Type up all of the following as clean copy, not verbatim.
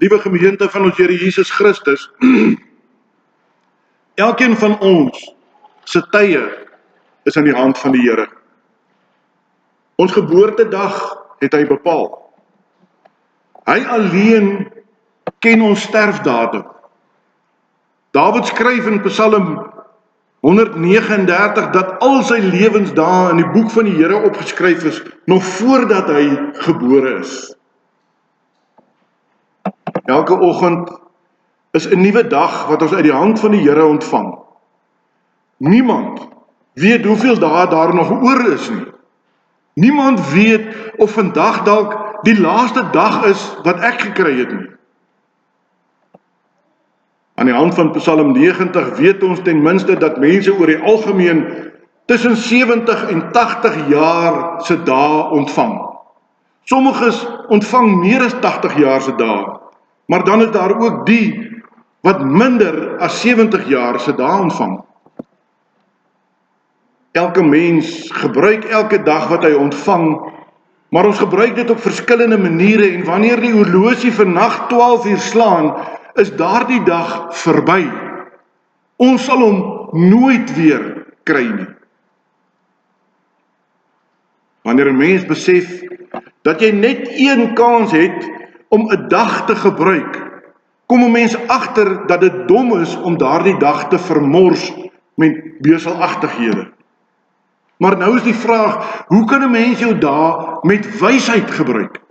Liewe gemeente van ons Here Jesus Christus, elkeen van ons se tye is in die hand van die Here. Ons geboortedag het hy bepaal. Hy alleen ken ons sterfdatum. Dawid skryf in Psalm 139 dat al sy lewensdae in die boek van die Here opgeskryf is, nog voordat hy gebore is. Elke oggend is 'n nuwe dag wat ons uit die hand van die Here ontvang. Niemand weet hoeveel dae daar nog oor is nie. Niemand weet of vandag dalk die laaste dag is wat ek gekry het nie. Aan die hand van Psalm 90 weet ons ten minste dat mense oor die algemeen tussen 70 en 80 jaar se dae ontvang. Sommiges ontvang meer as 80 jaar se dae, maar dan is daar ook die wat minder as 70 jaar se dae ontvang. Elke mens gebruik elke dag wat hy ontvang, maar ons gebruik dit op verskillende maniere en wanneer die horlosie vannag 12 uur slaan, is daardie dag verby. Ons sal hom nooit weer kry nie. Wanneer 'n mens besef dat jy net een kans het om 'n dag te gebruik, kom 'n mens agter dat dit dom is om daardie dag te vermors met beuselagtighede. Maar nou is die vraag, hoe kan 'n mens jou dae met wysheid gebruik?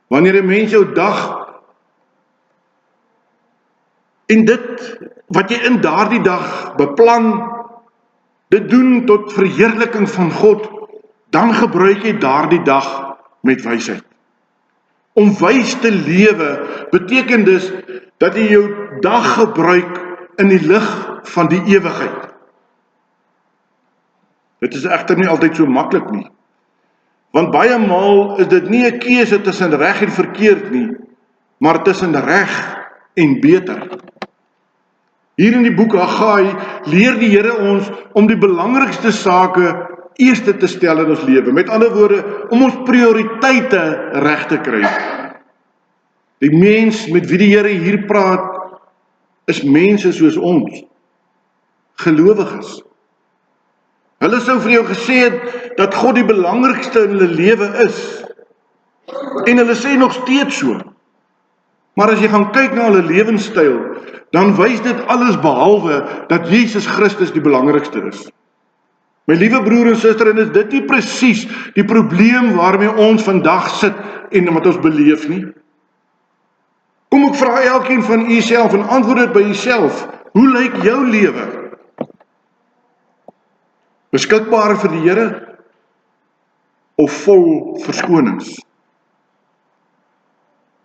Wanneer 'n mens jou dag en dit wat jy in daardie dag beplan, dit doen tot verheerliking van God, dan gebruik jy daardie dag met wysheid. Om wys te lewe beteken dus dat jy jou dag gebruik in die lig van die ewigheid. Dit is egter nie altyd so maklik nie. Want baie maal is dit nie 'n keuse tussen reg en verkeerd nie, maar tussen reg en beter. Hier in die boek Haggai leer die Here ons om die belangrikste sake eerste te stel in ons lewe. Met ander woorde, om ons prioriteite reg te kry. Die mens met wie die Here hier praat, is mense soos ons, gelowiges. Hulle sou vir jou gesê het dat God die belangrikste in hulle lewe is. En hulle sê nog steeds so. Maar as jy gaan kyk na hulle lewenstyl, dan wys dit alles behalwe dat Jesus Christus die belangrikste is. My liewe broer en suster, en is dit nie presies die probleem waarmee ons vandag sit en wat ons beleef nie? Kom ek vra elkeen van u self en antwoord dit by jouself. Hoe lyk jou lewe? Beskikbaar vir die Here of vol verskonings?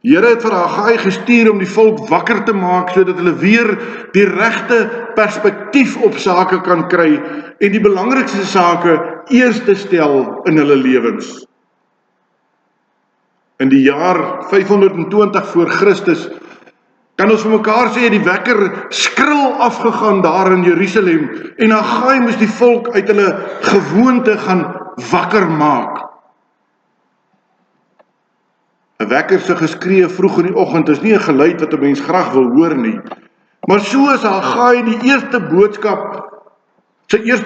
Die Here het vir Haggai gestuur om die volk wakker te maak sodat hulle weer die regte perspektief op sake kan kry en die belangrikste sake eers te stel in hulle lewens. In die jaar 520 voor Christus kan ons vir mekaar sê die wekker skril afgegaan daar in Jerusalem en Haggai moes die volk uit hulle gewoonte gaan wakker maak. 'n Wekker se geskree vroeg in die oggend is nie 'n geluid wat 'n mens graag wil hoor nie. Maar so is Haggai die eerste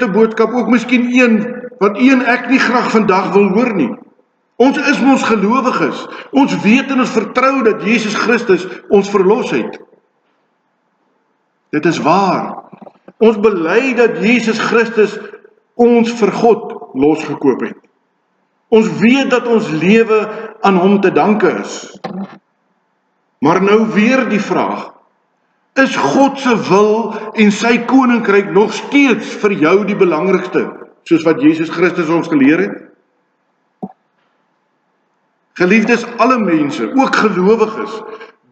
boodskap ook miskien een wat een ek nie graag vandag wil hoor nie. Ons is mos gelowiges. Ons weet en ons vertrou dat Jesus Christus ons verlos het. Dit is waar. Ons bely dat Jesus Christus ons vir God losgekoop het. Ons weet dat ons lewe aan hom te danke is. Maar nou weer die vraag, is God se wil en sy koninkryk nog steeds vir jou die belangrikste, soos wat Jesus Christus ons geleer het? Geliefdes, alle mense, ook gelowiges,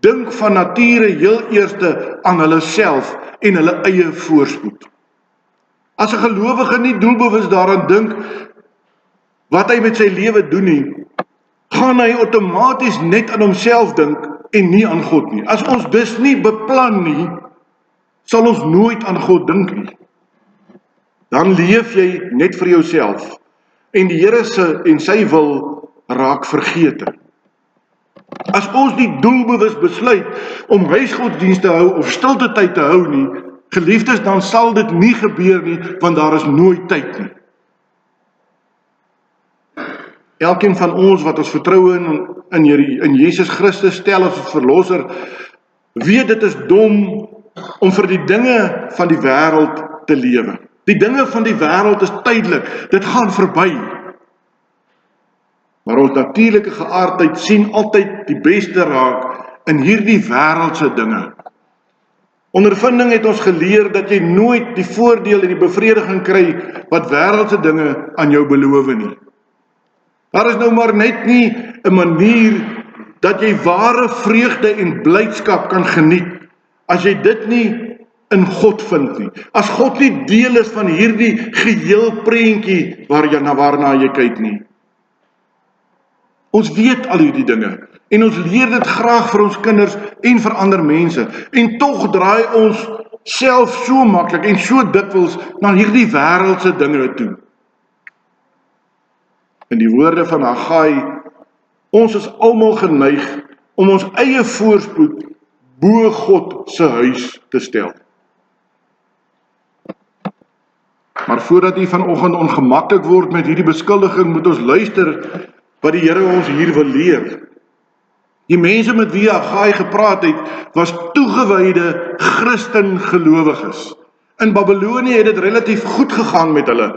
dink van nature heel eerste aan hulle self en hulle eie voorspoed. As 'n gelowige nie doelbewus daaraan dink wat hy met sy lewe doen nie, gaan hy outomaties net aan homself dink en nie aan God nie. As ons dus nie beplan nie, sal ons nooit aan God dink nie. Dan leef jy net vir jouself en die Here se en sy wil raak vergete. As ons nie doelbewus besluit om huisgodsdienst te hou of stilte tyd te hou nie, geliefdes, dan sal dit nie gebeur nie, want daar is nooit tyd nie. Elkeen van ons wat ons vertroue in Jesus Christus stel as ons verlosser, weet dit is dom om vir die dinge van die wêreld te lewe. Die dinge van die wêreld is tydelik, dit gaan verby. Maar ons natuurlike geaardheid sien altyd die beste raak in hierdie wêreldse dinge. Ondervinding het ons geleer dat jy nooit die voordeel en die bevrediging kry wat wêreldse dinge aan jou beloof nie. Daar is nou maar net nie 'n manier dat jy ware vreugde en blydskap kan geniet as jy dit nie in God vind nie. As God nie deel is van hierdie geheel prentjie waarna jy kyk nie. Ons weet al hierdie dinge en ons leer dit graag vir ons kinders en vir ander mense. En tog draai ons self so maklik en so dikwels na hierdie wêreldse dinge toe. In die woorde van Haggai, ons is almal geneig om ons eie voorspoed bo God se huis te stel. Maar voordat u vanoggend ongemaklik word met hierdie beskuldiging, moet ons luister wat die Here ons hier wil leer. Die mense met wie Haggai gepraat het, was toegewyde Christen gelowiges. In Babylonië het dit relatief goed gegaan met hulle.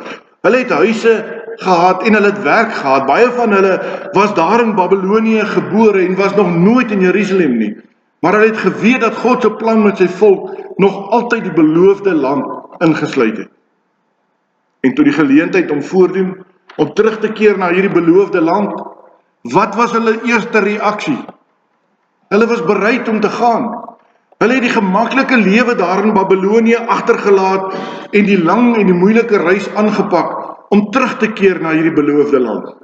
Hulle het huise gehad en hulle het werk gehad. Baie van hulle was daar in Babylonië gebore en was nog nooit in Jerusalem nie. Maar hulle het geweet dat God se plan met sy volk nog altyd die beloofde land ingesluit het. En toe die geleentheid om voordoen om terug te keer na hierdie beloofde land, wat was hulle eerste reaksie? Hulle was bereid om te gaan. Hulle het die gemaklike lewe daar in Babylonië agtergelaat en die lang en die moeilike reis aangepak om terug te keer na hierdie beloofde land.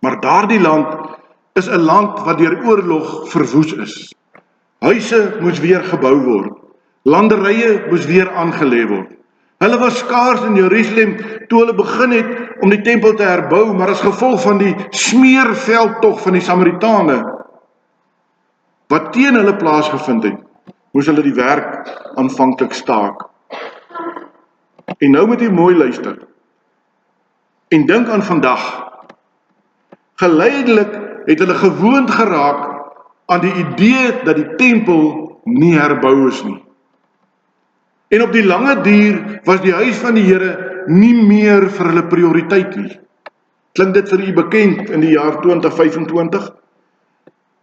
Maar daardie land is 'n land wat deur oorlog verwoes is. Huise moes weer gebou word. Landerye moes weer aangelê word. Hulle was skaars in Jerusalem toe hulle begin het om die tempel te herbou, maar as gevolg van die smeerveldtog van die Samaritane wat teen hulle plaasgevind het, moes hulle die werk aanvanklik staak. En nou moet jy mooi luister. En dink aan vandag. Geleidelik het hulle gewoond geraak aan die idee dat die tempel nie herbou is nie. En op die lange duur was die huis van die Here nie meer vir hulle prioriteit nie. Klink dit vir u bekend in die jaar 2025?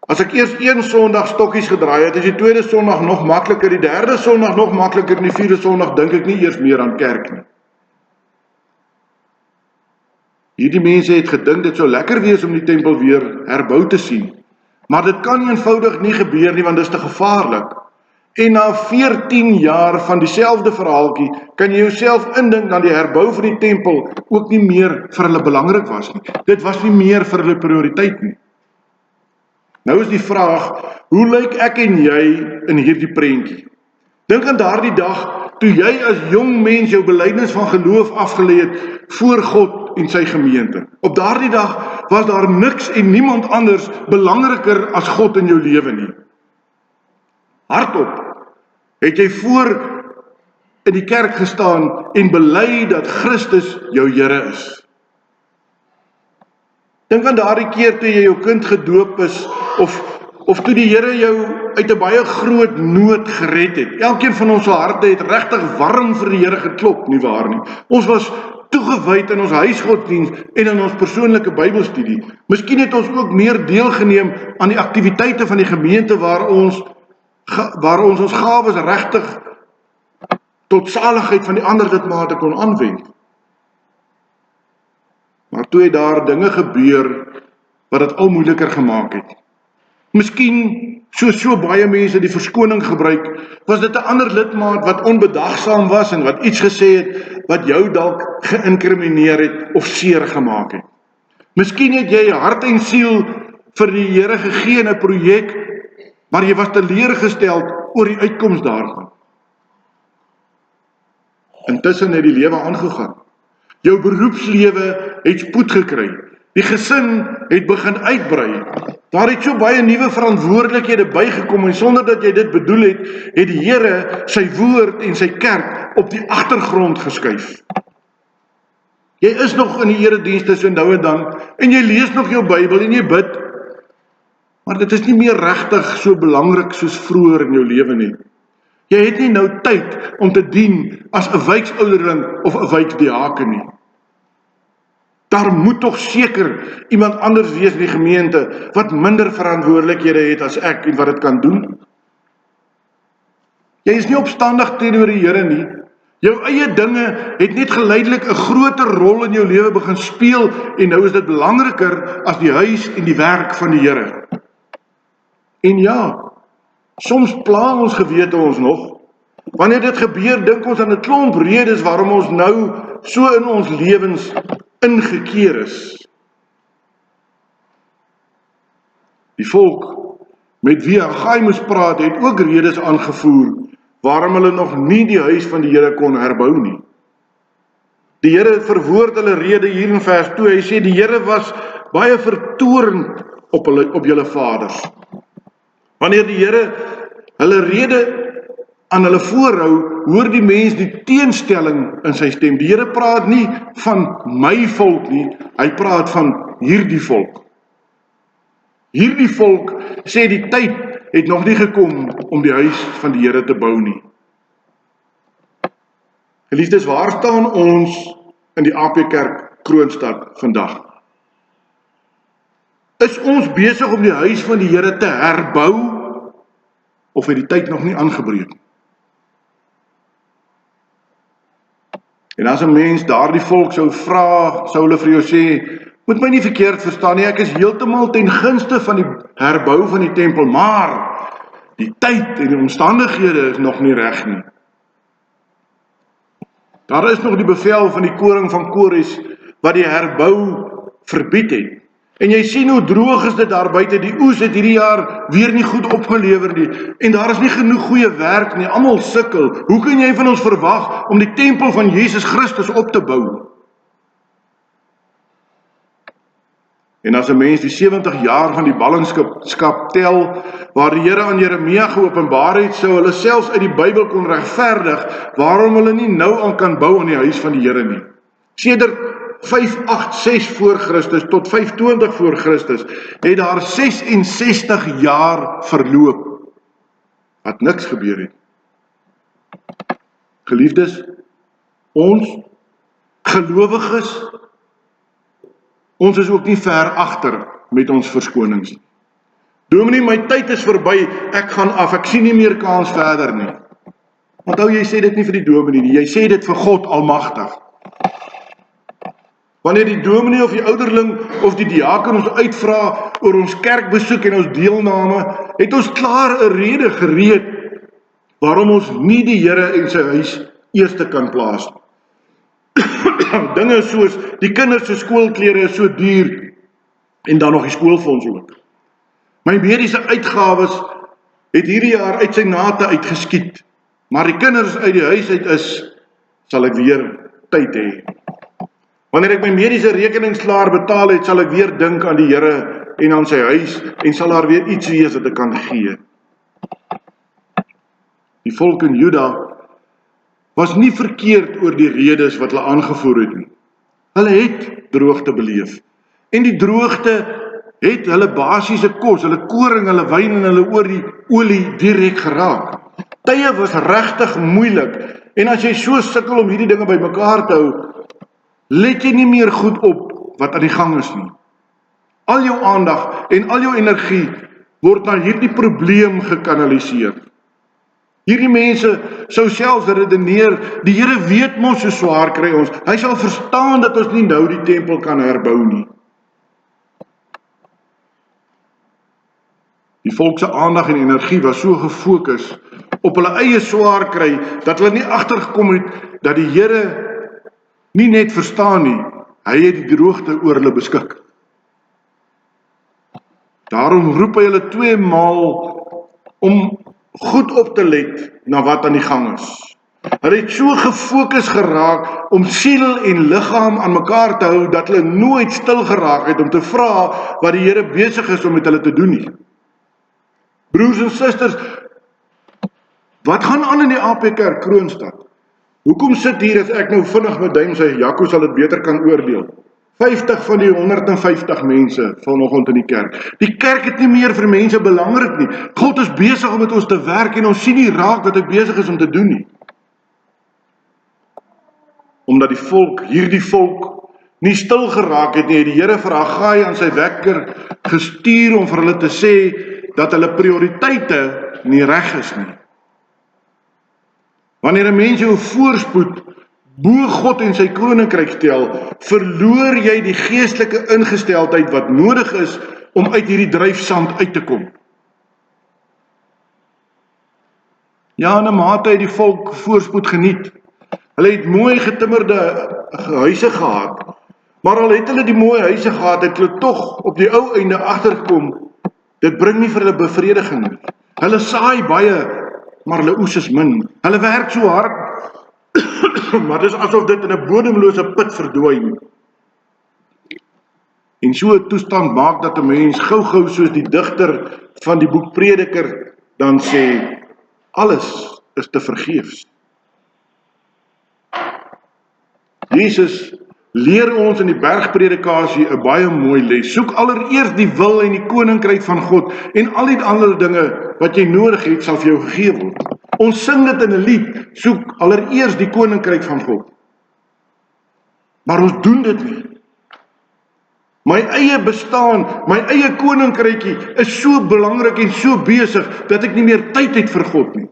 As ek eers een Sondag stokkies gedraai het, is die tweede Sondag nog makliker, die derde Sondag nog makliker, en die vierde Sondag dink ek nie eers meer aan kerk nie. Hierdie mense het gedink dit sou lekker wees om die tempel weer herbou te sien. Maar dit kan eenvoudig nie gebeur nie, want dit is te gevaarlik. En na 14 jaar van dieselfde verhaaltjie, kan jy jouself indink dat die herbou van die tempel ook nie meer vir hulle belangrik was nie. Dit was nie meer vir hulle prioriteit nie. Nou is die vraag, hoe lyk ek en jy in hierdie prentjie? Dink aan daardie dag, toe jy as jong mens jou belydenis van geloof afgelê het voor God en sy gemeente. Op daardie dag was daar niks en niemand anders belangriker as God in jou lewe nie. Hardop het jy voor in die kerk gestaan en bely dat Christus jou Here is. Dink aan daardie keer toe jy jou kind gedoop is, of toe die Here jou uit 'n baie groot nood gered het. Elkeen van ons harte het regtig warm vir die Here geklop, nie waar nie? Ons was toegewyd in ons huisgodsdienst en in ons persoonlike Bybelstudie. Miskien het ons ook meer deelgeneem aan die aktiwiteite van die gemeente waar ons gawes regtig tot saligheid van die ander lidmate kon aanwend. Maar toe het daar dinge gebeur wat dit al moeiliker gemaak het. Miskien, so baie mense die verskoning gebruik, was dit 'n ander lidmaat wat onbedagsaam was en wat iets gesê het wat jou dalk geïnkrimineer het of seer gemaak het. Miskien het jy hart en siel vir die Here gegee in 'n projek, maar jy was teleurgestel oor die uitkoms daarvan. Intussen het die lewe aangegaan. Jou beroepslewe het spoed gekry. Die gesin het begin uitbrei. Daar het so baie nuwe verantwoordelikhede bygekom en sonder dat jy dit bedoel het, het die Here sy woord en sy kerk op die agtergrond geskuif. Jy is nog in die eredienste so nou en dan en jy lees nog jou Bybel en jy bid, maar dit is nie meer regtig so belangrik soos vroeër in jou lewe nie. Jy het nie nou tyd om te dien as 'n wijkouderling of 'n wijkdiaken nie. Daar moet tog seker iemand anders wees in die gemeente wat minder verantwoordelikhede het as ek en wat dit kan doen. Jy is nie opstandig teenoor die Here nie. Jou eie dinge het net geleidelik 'n groter rol in jou lewe begin speel en nou is dit belangriker as die huis en die werk van die Here. En ja, soms pla ons gewete ons nog. Wanneer dit gebeur, dink ons aan 'n klomp redes waarom ons nou so in ons lewens ingekeer is. Die volk met wie Haggai moes praat, het ook redes aangevoer waarom hulle nog nie die huis van die Here kon herbou nie. Die Here verwoord hulle rede hier in vers 2. Hy sê die Here was baie vertoornd op julle vaders. Wanneer die Here hulle rede aan hulle voorhou, hoor die mens die teenstelling in sy stem. Die Here praat nie van my volk nie, hy praat van hierdie volk. Hierdie volk sê die tyd het nog nie gekom om die huis van die Here te bou nie. Geliefdes, waar staan ons in die AP Kerk Kroonstad vandag? Is ons besig om die huis van die Here te herbou of het die tyd nog nie aangebreek nie? En as 'n mens daardie volk sou vra, sou hulle vir jou sê, moet my nie verkeerd verstaan nie, ek is heeltemal ten gunste van die herbou van die tempel, maar die tyd en die omstandighede is nog nie reg nie. Daar is nog die bevel van die koring van Kores wat die herbou verbied het. En jy sien hoe droog is dit daar buite, die oes het hierdie jaar weer nie goed opgelewer nie, en daar is nie genoeg goeie werk nie, almal sukkel. Hoe kan jy van ons verwag om die tempel van Jesus Christus op te bou? En as 'n mens die 70 jaar van die ballingskap tel, waar die Here aan Jeremia geopenbaar het, sou hulle selfs uit die Bybel kon regverdig waarom hulle nie nou aan kan bou aan die huis van die Here nie. Sedert 586 voor Christus tot 520 voor Christus het daar 66 jaar verloop wat niks gebeur het. Geliefdes, ons gelowiges, ons is ook nie ver agter met ons verskonings nie. Dominee, my tyd is verby, ek gaan af, ek sien nie meer kans verder nie. Onthou, jy sê dit nie vir die dominee nie, jy sê dit vir God Almagtig. Wanneer die dominee of die ouderling of die diaken ons uitvra oor ons kerkbesoek en ons deelname, het ons klaar 'n rede gereed waarom ons nie die Here en sy huis eerste kan plaas nie. Dinge soos die kinders se skoolklere is so duur en dan nog die skoolfonds ook. My mediese uitgawes het hierdie jaar uit sy nate uitgeskiet, maar die kinders uit die huis uit is, sal ek weer tyd hê. Wanneer ek my mediese rekenings klaar betaal het, sal ek weer dink aan die Here en aan sy huis en sal daar weer iets wees wat ek kan gee. Die volk in Juda was nie verkeerd oor die redes wat hulle aangevoer het nie. Hulle het droogte beleef. En die droogte het hulle basiese kos, hulle koring, hulle wyn en hulle olie direk geraak. Tye was regtig moeilik. En as jy so sukkel om hierdie dinge bymekaar te hou, let jy nie meer goed op wat aan die gang is nie. Al jou aandag en al jou energie word na hierdie probleem gekanaliseer. Hierdie mense sou selfs redeneer, die Here weet mos so swaar kry ons, hy sal verstaan dat ons nie nou die tempel kan herbou nie. Die volk se aandag en energie was so gefokus op hulle eie swaar kry, dat hulle nie agtergekom het, dat die Here nie net verstaan nie, hy het die droogte oor hulle beskik. Daarom roep hy hulle 2 maal om goed op te let na wat aan die gang is. Hulle het so gefokus geraak om siel en liggaam aan mekaar te hou, dat hulle nooit stil geraak het om te vra wat die Here besig is om met hulle te doen nie. Broers en susters, wat gaan aan in die AP Kerk Kroonstad? Hoekom sit hier as ek nou vinnig met duim sê, Jaco sal dit beter kan oordeel? 50 van die 150 mense vanoggend in die kerk. Die kerk het nie meer vir mense belangrik nie. God is besig om met ons te werk en ons sien nie raak wat hy besig is om te doen nie. Omdat hierdie volk, nie stil geraak het nie, het die Here vir Haggai aan sy wekker gestuur om vir hulle te sê dat hulle prioriteite nie reg is nie. Wanneer 'n mens jou voorspoed bo God en sy koninkryk stel, verloor jy die geestelike ingesteldheid wat nodig is om uit hierdie dryfsand uit te kom. Ja, in 'n mate het die volk voorspoed geniet. Hulle het mooi getimmerde huise gehad, maar al het hulle die mooi huise gehad, het hulle tog op die ou einde agtergekom, dit bring nie vir hulle bevrediging nie. Hulle saai baie, maar hulle oes is min. Hulle werk so hard, maar dis asof dit in 'n bodemlose put verdwyn. En so 'n toestand maak dat 'n mens gou-gou soos die digter van die boek Prediker dan sê, alles is te vergeefs. Jesus leer ons in die bergpredikasie 'n baie mooi les. Soek allereers die wil en die koninkryk van God en al die ander dinge wat jy nodig het sal vir jou gegee word. Ons sing dit in 'n lied, soek allereers die koninkryk van God. Maar ons doen dit nie. My eie bestaan, my eie koninkrykie is so belangrik en so besig dat ek nie meer tyd het vir God nie.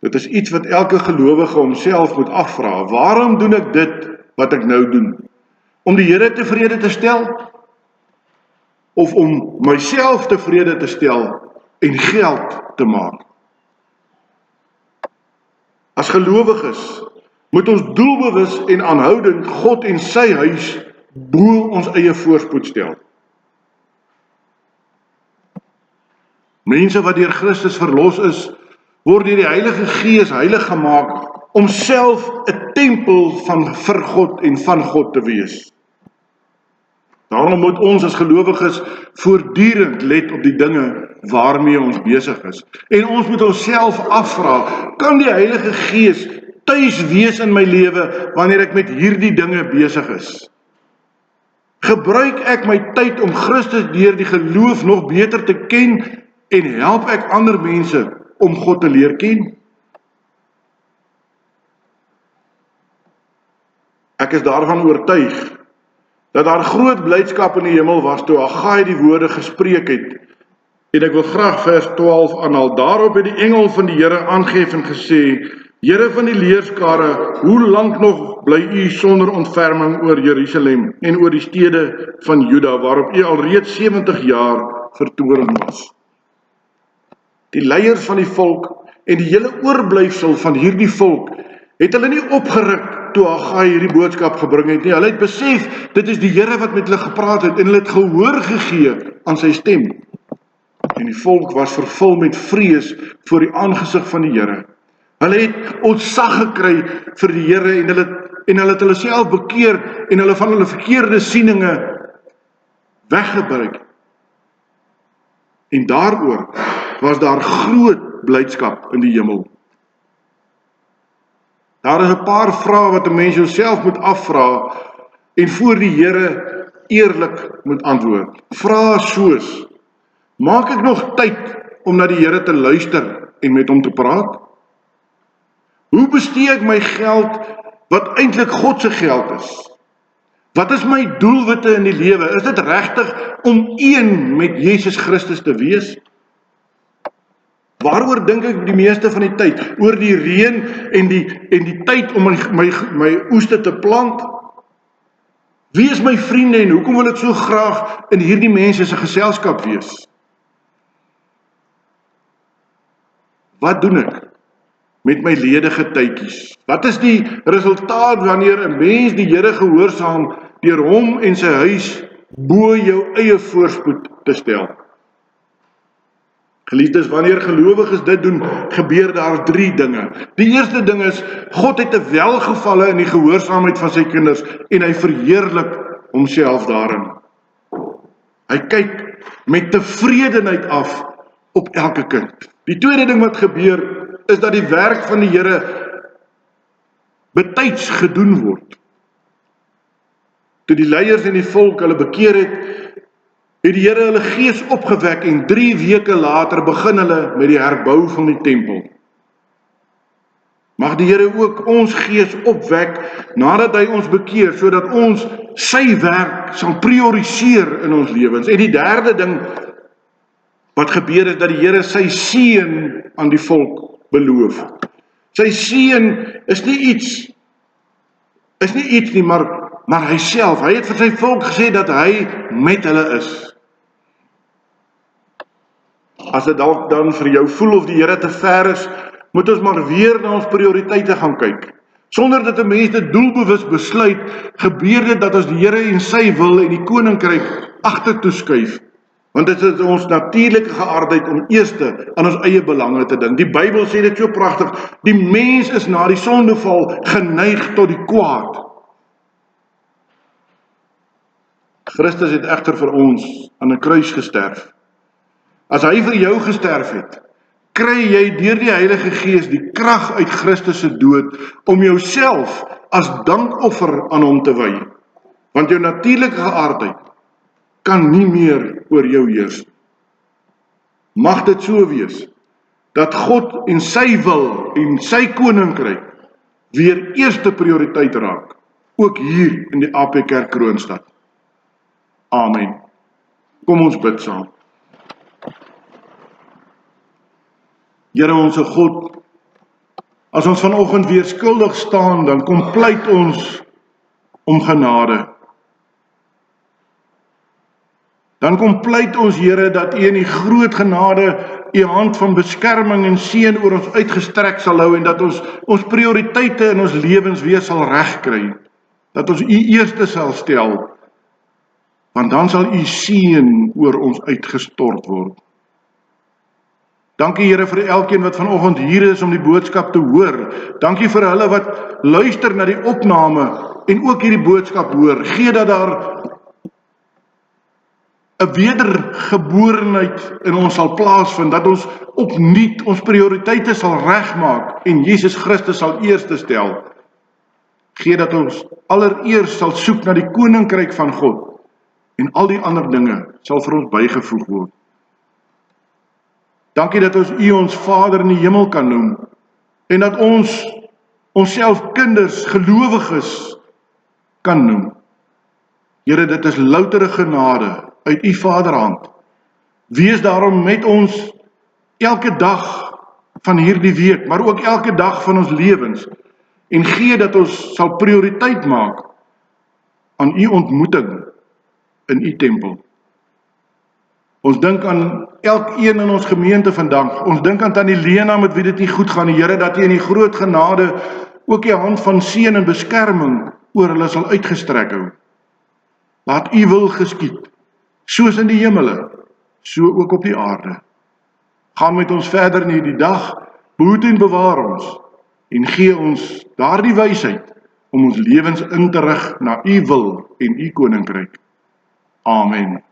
Dit is iets wat elke gelowige homself moet afvra. Waarom doen ek dit wat ek nou doen? Om die Here tevrede te stel? Of om myself tevrede te stel en geld te maak? As gelowiges moet ons doelbewus en aanhoudend God en sy huis bo ons eie voorspoed stel. Mense wat deur Christus verlos is, word deur die Heilige Gees heilig gemaak om self 'n tempel vir God en van God te wees. Daarom moet ons as gelowiges voortdurend let op die dinge waarmee ons besig is. En ons moet onsself afvra, kan die Heilige Gees tuis wees in my lewe wanneer ek met hierdie dinge besig is? Gebruik ek my tyd om Christus deur die geloof nog beter te ken en help ek ander mense om God te leer ken? Ek is daarvan oortuig dat daar groot blydskap in die hemel was toe Haggai die woorde gespreek het. En ek wil graag vers 12 aanhaal. Daarop het die engel van die Here aangehef en gesê, Here van die leerskare, hoe lank nog bly u sonder ontferming oor Jerusalem en oor die stede van Juda, waarop u alreeds 70 jaar vertoorn was? Die leiers van die volk en die hele oorblyfsel van hierdie volk het hulle nie opgeruk toe Haggai hierdie boodskap gebring het nie. Hulle het besef, dit is die Here wat met hulle gepraat het en hulle het gehoor gegee aan sy stem. En die volk was vervul met vrees voor die aangesig van die Here. Hulle het ontzag gekry vir die Here en hulle het hulle self bekeer en hulle van hulle verkeerde sieninge weggebruik. En daaroor was daar groot blydskap in die hemel. Daar is 'n paar vrae wat 'n mens jouself moet afvra en voor die Here eerlik moet antwoord. Vrae soos: maak ek nog tyd om na die Here te luister en met hom te praat? Hoe bestee ek my geld wat eintlik God se geld is? Wat is my doelwitte in die lewe? Is dit regtig om een met Jesus Christus te wees? Waaroor dink ek die meeste van die tyd? Oor die reën en die tyd om my oeste te plant? Wie is my vriende en hoekom wil ek so graag in hierdie mense se geselskap wees? Wat doen ek met my ledige tydjies? Wat is die resultaat wanneer 'n mens die Here gehoorsaam deur hom en sy huis bo jou eie voorspoed te stel? Geliefdes, wanneer gelowiges dit doen, gebeur daar 3 dinge. Die eerste ding is, God het 'n welgevalle in die gehoorsaamheid van sy kinders en hy verheerlik homself daarin. Hy kyk met tevredenheid af op elke kind. Die tweede ding wat gebeur, is dat die werk van die Here betyds gedoen word. Toe die leiers en die volk hulle bekeer het die Here hulle gees opgewek en 3 weke later begin hulle met die herbou van die tempel. Mag die Here ook ons gees opwek nadat hy ons bekeer, sodat ons sy werk sal prioriseer in ons lewens. En die derde ding wat gebeur is dat die Here sy seën aan die volk beloof. Sy seën is nie iets nie, maar hy self. Hy het vir sy volk gesê dat hy met hulle is. As dit dalk dan vir jou voel of die Here te ver is, moet ons maar weer na ons prioriteite gaan kyk. Sonder dat 'n mens dit doelbewus besluit, gebeur dit dat ons die Here en sy wil en die koninkryk agtertoe skuif. Want dit is ons natuurlike geaardheid om eerste aan ons eie belange te dink. Die Bybel sê dit so pragtig, die mens is na die sondeval geneig tot die kwaad. Christus het egter vir ons aan 'n kruis gesterf. As hy vir jou gesterf het, kry jy deur die Heilige Gees die krag uit Christus se dood om jouself as dankoffer aan hom te wy. Want jou natuurlike geaardheid kan nie meer oor jou heers. Mag dit so wees, dat God en sy wil en sy koninkryk weer eerste prioriteit raak, ook hier in die AP Kerk Kroonstad. Amen. Kom ons bid saam. Here onse God, as ons vanoggend weer skuldig staan, dan kom pleit ons om genade. Dan kom pleit ons, Here, dat U in die groot genade U hand van beskerming en seën oor ons uitgestrek sal hou en dat ons prioriteite in ons lewens weer sal regkry. Dat ons U eerste sal stel, want dan sal U seën oor ons uitgestort word. Dankie Here vir elkeen wat vanoggend hier is om die boodskap te hoor. Dankie vir hulle wat luister na die opname en ook hierdie boodskap hoor. Gee dat daar 'n wedergeborenheid in ons sal plaasvind, dat ons opnuut ons prioriteite sal regmaak en Jesus Christus sal eerste stel. Gee dat ons allereers sal soek na die koninkryk van God en al die ander dinge sal vir ons bygevoeg word. Dankie dat ons U ons Vader in die hemel kan noem en dat ons onsself kinders, gelowiges kan noem. Here, dit is loutere genade uit U Vaderhand. Wees daarom met ons elke dag van hierdie week, maar ook elke dag van ons lewens en gee dat ons sal prioriteit maak aan U ontmoeting in U tempel. Ons dink aan elkeen in ons gemeente vandag. Ons dink aan Tannie Lena met wie dit nie goed gaan, die Here, dat U in die groot genade ook U hand van seën en beskerming oor hulle sal uitgestrek hou. Laat U wil geskied, soos in die hemele, so ook op die aarde. Gaan met ons verder in hierdie dag, behoed en bewaar ons en gee ons daardie wysheid om ons lewens in te rig na U wil en U koninkryk. Amen.